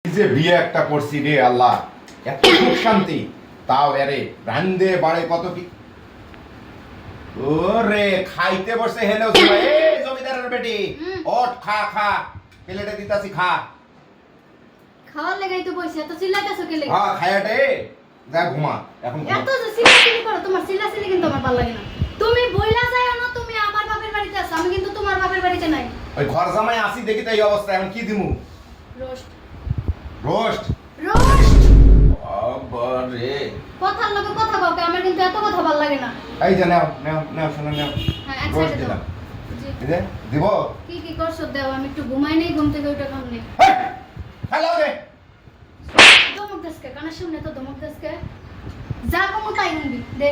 যে বিয়ে একটা করছি রে আল্লাহ, এত সুখ শান্তি, তাও এরে রান্দে বাড়ে কত কি। ওরে খাইতে বসে হেলো এই জমিদারের বেটি, ওঠ খা খা, প্লেটে দিতাছি খা। খাওয়ার লাগাই তো বসে এত চিল্লাইতাছো কে লাগে? হ্যাঁ খায়াটে যা ঘুমা এখন। এত যে চিল্লাচিল্লি করো, তোমার চিল্লাচিল্লি কিন্তু আমার ভালো লাগে না। তুমি বইলা যাও না তুমি আমার বাপের বাড়িতে আছো, আমি কিন্তু তোমার বাপের বাড়িতে নাই। ওই ঘর জামাই আসি দেখি তো এই অবস্থা, এখন কি দিমু? রোস্ট রোস্ট রোস্ট বাবারে, কথার লগে কথা কও, আমার কিন্তু এত কথা ভালো লাগে না। এই যে নাও নাও নাও শোনো নাও, হ্যাঁ এক রোস্ট সাইডে দাও। দিলাম। জি এই যে দিব। কি কি করছো দাও, আমি একটু ঘুমাই নেই, ঘুম থেকে উঠে খাম নেই। হ্যালো রে, ধমক দেশকে কানের সামনে তো ধমক দেশকে, যা কমো তাই নিবি দে।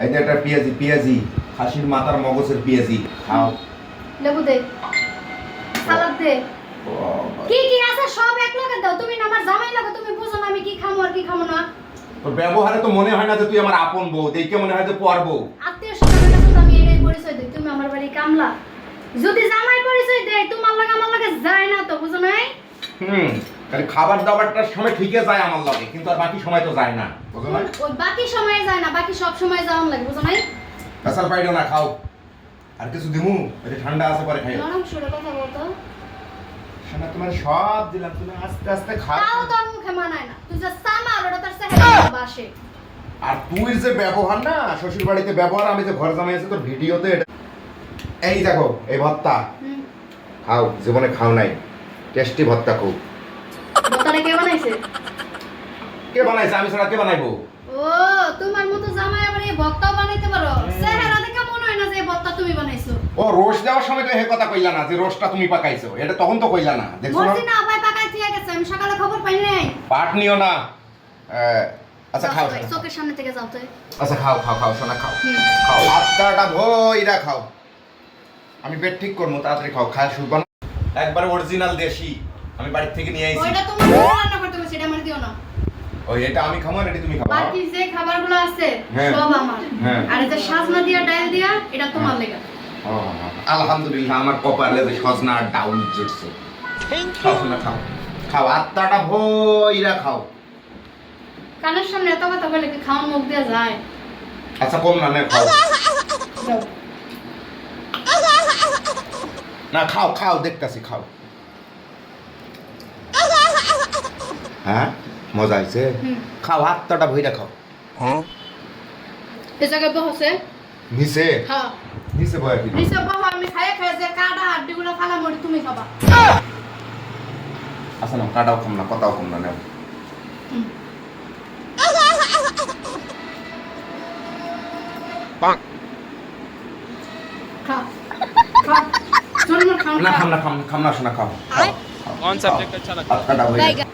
এই যে একটা পেঁয়াজি, পেঁয়াজি খাসির মাথার মগজের পেঁয়াজি খাও। লেবু দে, সালাদ দে, কি কি আছে সব এক লগে দাও। তুমি না আমার জামাই লাগো, তুমি বুঝো না আমি কি খামো আর কি খামো না। তোর ব্যবহারে তো মনে হয় না যে তুই আমার আপন বউ, দেখে মনে হয় যে পর বউ। আত্মীয় স্বজনের কাছে তো আমি এটাই পরিচয় দিই, তুমি আমার বাড়ি কামলা। যদি জামাই পরিচয় দেয় তোমার লাগে আমার লাগে যায় না তো, বুঝো নাই? খালি খাবার দাবারটার সময় ঠিকই যায় আমার লাগে, কিন্তু আর বাকি সময় তো যায় না, বুঝো না? ওই বাকি সময়ে যায় না, বাকি সব সময় যাওয়ার লাগে, বুঝো নাই? ফেসাল পাইলো না, খাও। আর কিছু দিমু? এটা ঠান্ডা আছে পরে খাইও। নরম সুরে কথা বলতো, শোনা তোমার সব দিলাম, তুমি আস্তে আস্তে খাও। তাও তোর মুখে মানায় না। তুই যে সামার ওটা তার চেহারা বাসে। আর তুই যে ব্যবহার না শ্বশুর বাড়িতে ব্যবহার, আমি যে ঘর জামাই আছি তোর ভিডিওতে এটা। এই দেখো এই ভর্তা খাও, জীবনে খাও নাই, টেস্টি ভর্তা খুব। ভর্তাটা কে বানাইছে? কে বানাইছে? আমি ছাড়া কে বানাইবো? ও তোমার মতো জামাই আবার এই ভর্তাও বানাইতে পারো? চেহারা দেখে মনে হয় না যে এই ভর্তা তুমি বানাইছো। ও রোস্ট দেওয়ার সময় তো হে কথা কইলা না যে রোস্টটা তুমি পাকাইছো, এটা তখন তো কইলা না, দেখছো না? মর্জিনা আপাই পাকাই দিয়ে গেছে, আমি সকালে খবর পাই নাই। পাট নিও না। আচ্ছা খাও, ভাই, চোখের সামনে থেকে যাও তো। আচ্ছা খাও খাও খাও সোনা খাও, খাও আত্মাটা ভইরা খাও। আমি পেট ঠিক করবো, তাড়াতাড়ি খাও, খায় শুকবা না। একবারে অরিজিনাল দেশি, আমি বাড়ি থেকে নিয়ে আইছি। ওইটা তোমার রান্না করতে হবে, সেটা আমার দিও না। ওই এটা আমি খাবো আর এটা তুমি খাবো। বাকি যে খাবারগুলো আছে হ্যাঁ। সব আমার। হ্যাঁ। আর এই যে সাজনা দিয়া ডাল দিয়া এটা তোমার লেগা। ও, আলহামদুলিল্লাহ আমার কপালে যে সজনা আর ডাউল জুটছে। খাও সোনা খাও, খাও আত্মাটা ভইরা খাও। কানের সামনে এত কথা বলে কি খাওয়ার মুখ দিয়ে যায়? আচ্ছা কম না, খাও যাও। না, খাও খাও, দেখতাছি খাও। হ্যাঁ মজা হয়েছে, খাও আত্মাটা ভইরা খাও। এই জায়গায় বসে নিচে হ্যাঁ নিচে বয়া কি? নিচে বসো, আমি খাইয়ে খাইয়ে যে কাটা হাড্ডিগুলো ফালা মরি তুমি খাবা। আচ্ছা না, কাটাও কম না, কথাও কম না, নেও। খা খা জন্ম খাও না খা। খাম না, খাম না, খাম না শোনা, খাও। कौन सब्जेक्ट अच्छा लगता है? আত্মাটা ভইরা